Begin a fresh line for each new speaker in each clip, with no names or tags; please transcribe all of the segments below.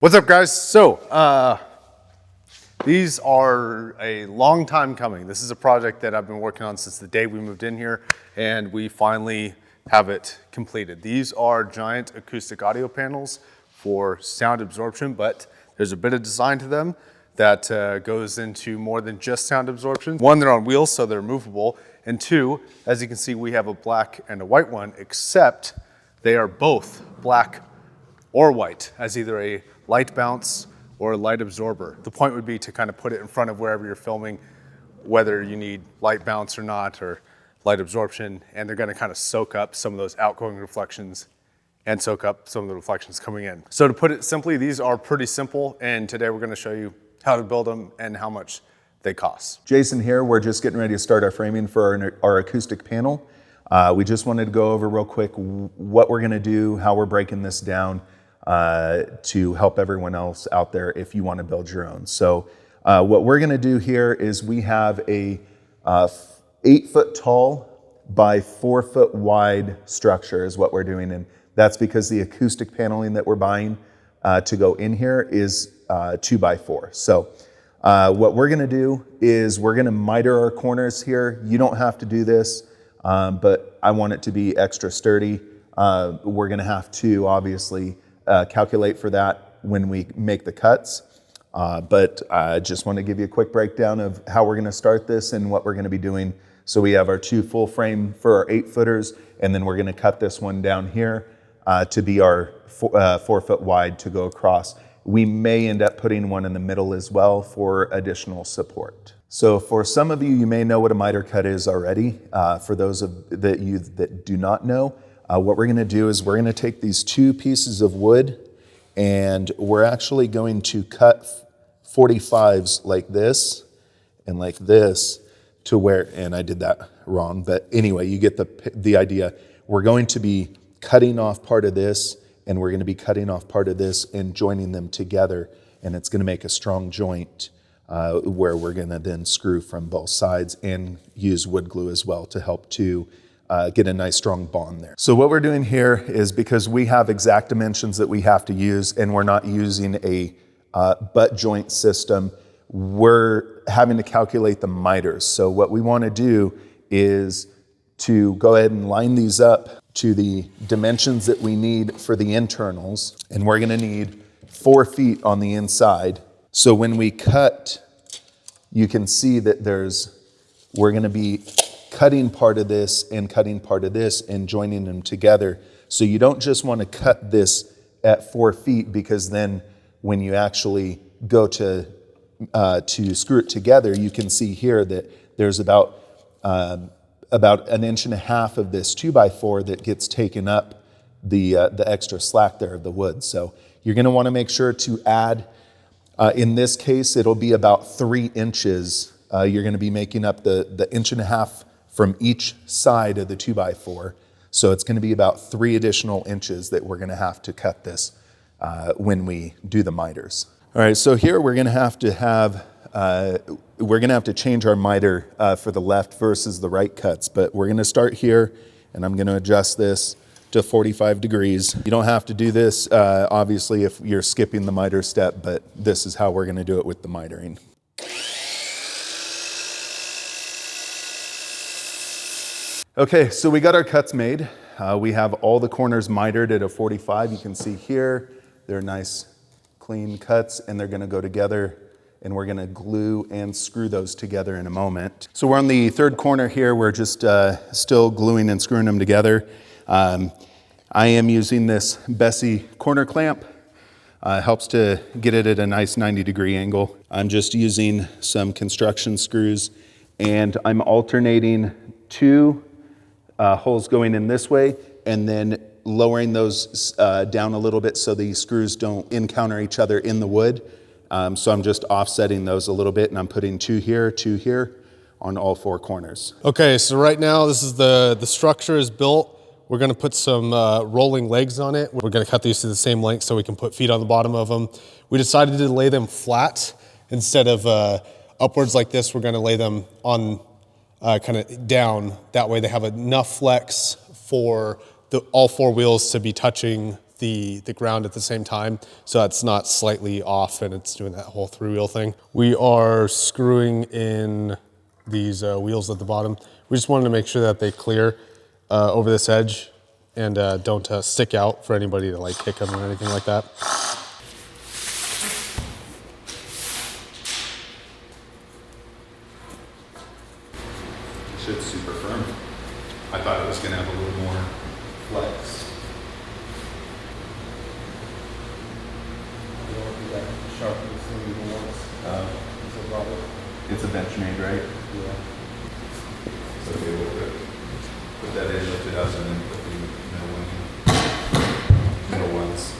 What's up, guys? These are a long time coming. This is a project that I've been working on since the day we moved in here, and we finally have it completed. These are Giant Acoustic audio panels for sound absorption, but there's a bit of design to them that goes into more than just sound absorption. One, they're on wheels, so they're movable, and two, as you can see, we have a black and a white one, except they are both black or white as either a light bounce or a light absorber. The point would be to kind of put it in front of wherever you're filming, whether you need light bounce or not, or light absorption, and they're gonna kind of soak up some of those outgoing reflections and soak up some of the reflections coming in. So to put it simply, these are pretty simple, and today we're gonna show you how to build them and how much they cost.
Jason here, we're just getting ready to start our framing for our acoustic panel. We just wanted to go over real quick what we're gonna do, how we're breaking this down, to help everyone else out there if you want to build your own. So what we're going to do here is we have a 8-foot tall by 4-foot wide structure is what we're doing, and that's because the acoustic paneling that we're buying to go in here is 2x4. So what we're going to do is we're going to miter our corners here. You don't have to do this, but I want it to be extra sturdy. We're going to have to obviously calculate for that when we make the cuts. But I just want to give you a quick breakdown of how we're going to start this and what we're going to be doing. So we have our 2 full frame for our 8-footers, and then we're going to cut this one down here to be our 4-foot wide to go across. We may end up putting one in the middle as well for additional support. So for some of you, you may know what a miter cut is already. For those of you that do not know, what we're going to do is we're going to take these 2 pieces of wood, and we're actually going to cut 45s like this and like this to where, and I did that wrong, but anyway, you get the idea. We're going to be cutting off part of this, and we're going to be cutting off part of this and joining them together, and it's going to make a strong joint where we're going to then screw from both sides and use wood glue as well to help to get a nice strong bond there. So what we're doing here is, because we have exact dimensions that we have to use and we're not using a butt joint system, we're having to calculate the miters. So what we want to do is to go ahead and line these up to the dimensions that we need for the internals, and we're going to need 4 feet on the inside. So when we cut, you can see that we're going to be cutting part of this and cutting part of this and joining them together. So you don't just want to cut this at 4 feet, because then when you actually go to screw it together, you can see here that there's about 1.5 inches of this 2x4 that gets taken up the extra slack there of the wood. So you're going to want to make sure to add, in this case, it'll be about 3 inches. You're going to be making up the 1.5 inches from each side of the 2x4. So it's going to be about 3 additional inches that we're going to have to cut this when we do the miters. All right, so here we're going to have to change our miter for the left versus the right cuts, but we're going to start here, and I'm going to adjust this to 45 degrees. You don't have to do this, obviously, if you're skipping the miter step, but this is how we're going to do it with the mitering. Okay, so we got our cuts made. We have all the corners mitered at a 45. You can see here, they're nice, clean cuts, and they're gonna go together, and we're gonna glue and screw those together in a moment. So we're on the 3rd corner here. We're just still gluing and screwing them together. I am using this Bessie corner clamp. Helps to get it at a nice 90-degree angle. I'm just using some construction screws, and I'm alternating 2 holes going in this way, and then lowering those down a little bit so the screws don't encounter each other in the wood. So I'm just offsetting those a little bit, and I'm putting 2 here on all 4 corners.
Okay, so right now this is the structure is built. We're gonna put some rolling legs on it. We're gonna cut these to the same length so we can put feet on the bottom of them. We decided to lay them flat instead of upwards like this. We're gonna lay them on kind of down. That way they have enough flex for all 4 wheels to be touching the ground at the same time, so that's not slightly off and it's doing that whole three-wheel thing. We are screwing in these wheels at the bottom. We just wanted to make sure that they clear over this edge and don't stick out for anybody to like kick them or anything like that.
Shit's super firm. I thought it was gonna have a little more flex. It's a Benchmade, right?
Yeah.
So be able to put that in, lift it up, and then put the middle ones.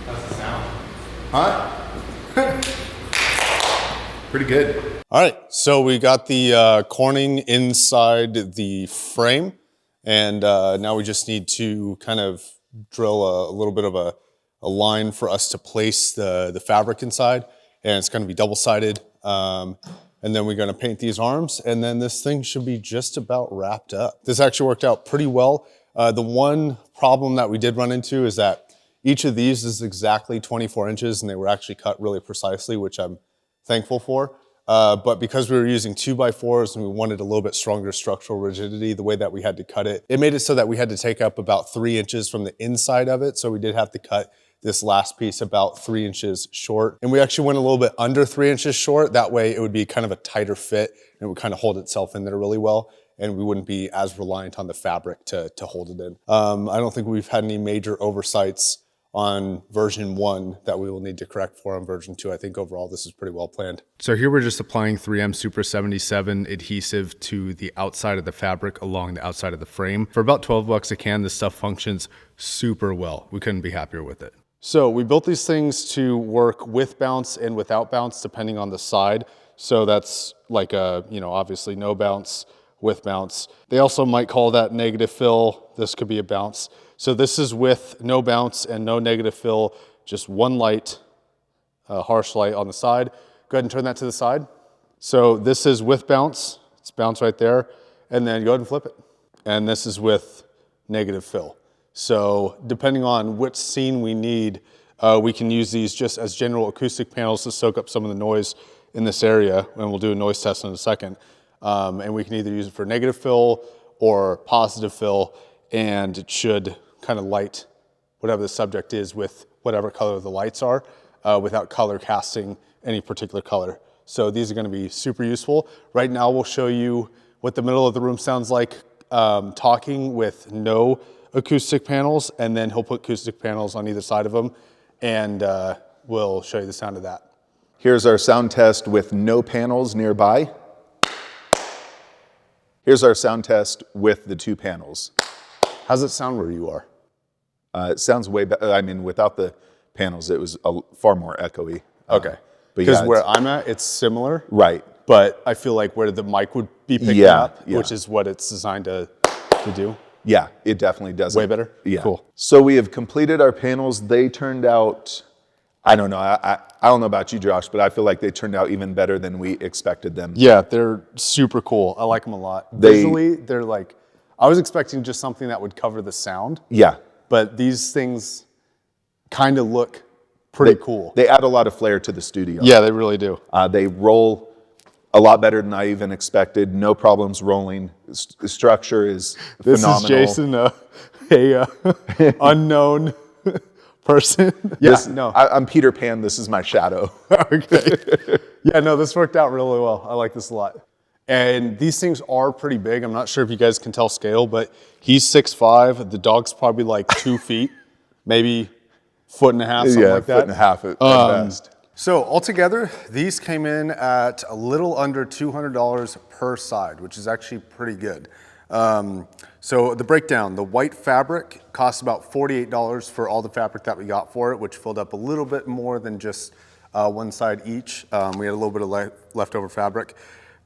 How's the sound? Huh? Pretty good.
All right, so we got the corning inside the frame, and now we just need to kind of drill a little bit of a line for us to place the fabric inside, and it's gonna be double-sided. And then we're gonna paint these arms, and then this thing should be just about wrapped up. This actually worked out pretty well. The one problem that we did run into is that each of these is exactly 24 inches, and they were actually cut really precisely, which I'm thankful for. But because we were using 2x4s and we wanted a little bit stronger structural rigidity, the way that we had to cut it, it made it so that we had to take up about 3 inches from the inside of it. So we did have to cut this last piece about 3 inches short. And we actually went a little bit under 3 inches short. That way it would be kind of a tighter fit and it would kind of hold itself in there really well. And we wouldn't be as reliant on the fabric to hold it in. I don't think we've had any major oversights on version 1 that we will need to correct for on version 2. I think overall this is pretty well planned. So here we're just applying 3M Super 77 adhesive to the outside of the fabric along the outside of the frame. For about 12 bucks a can, this stuff functions super well. We couldn't be happier with it. So we built these things to work with bounce and without bounce depending on the side. So that's like a, obviously no bounce, with bounce. They also might call that negative fill. This could be a bounce. So this is with no bounce and no negative fill, just one light, harsh light on the side. Go ahead and turn that to the side. So this is with bounce, it's bounce right there. And then go ahead and flip it. And this is with negative fill. So depending on which scene we need, we can use these just as general acoustic panels to soak up some of the noise in this area. And we'll do a noise test in a second. And we can either use it for negative fill or positive fill, and it should kind of light whatever the subject is with whatever color the lights are without color casting any particular color. So these are going to be super useful. Right now we'll show you what the middle of the room sounds like talking with no acoustic panels, and then he'll put acoustic panels on either side of them, and we'll show you the sound of that.
Here's our sound test with no panels nearby. Here's our sound test with the 2 panels.
How's it sound where you are?
It sounds way better. I mean, without the panels, it was far more echoey.
Okay.
But
Because
yeah,
where I'm at, it's similar.
Right.
But I feel like where the mic would be picking up, which is what it's designed to do.
Yeah, it definitely does.
Way better?
Yeah.
Cool.
So we have completed our panels. They turned out, I don't know. I don't know about you, Josh, but I feel like they turned out even better than we expected them.
Yeah, they're super cool. I like them a lot. Visually, they're like, I was expecting just something that would cover the sound.
Yeah.
But these things kind of look pretty cool.
They add a lot of flair to the studio.
Yeah, they really do.
They roll a lot better than I even expected. No problems rolling. The structure is phenomenal.
This is Jason, a unknown person. Yeah,
I'm Peter Pan. This is my shadow.
Okay. Yeah, no, this worked out really well. I like this a lot. And these things are pretty big. I'm not sure if you guys can tell scale, but he's 6'5". The dog's probably like 2 feet, maybe 1.5 foot, something like that.
1.5 feet at best.
So altogether, these came in at a little under $200 per side, which is actually pretty good. So the breakdown, the white fabric costs about $48 for all the fabric that we got for it, which filled up a little bit more than just one side each. We had a little bit of leftover fabric.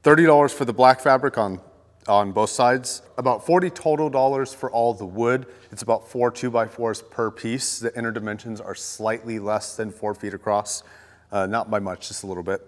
$30 for the black fabric on on both sides. About $40 total for all the wood. It's about 4 2x4s per piece. The inner dimensions are slightly less than 4 feet across, not by much, just a little bit.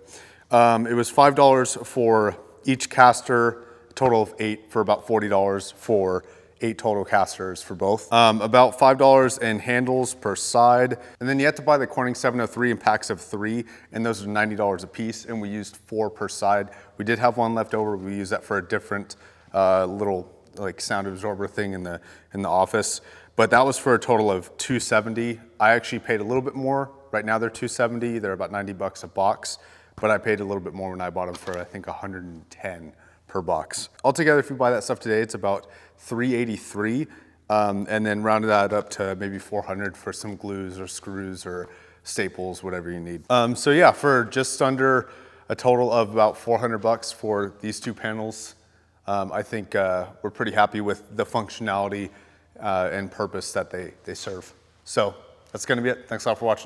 It was $5 for each caster, a total of 8 for about $40 for 8 total casters for both. About $5 in handles per side. And then you have to buy the Corning 703 in packs of 3, and those are $90 a piece, and we used 4 per side. We did have one left over. We used that for a different little like sound absorber thing in the office. But that was for a total of $270. I actually paid a little bit more. Right now they're $270. They're about $90 a box, but I paid a little bit more when I bought them for I think $110 per box. Altogether, if you buy that stuff today, it's about $383, and then rounded that up to maybe $400 for some glues or screws or staples, whatever you need. So yeah, for just under a total of about $400 for these 2 panels, I think we're pretty happy with the functionality and purpose that they serve. So that's gonna be it. Thanks a lot for watching.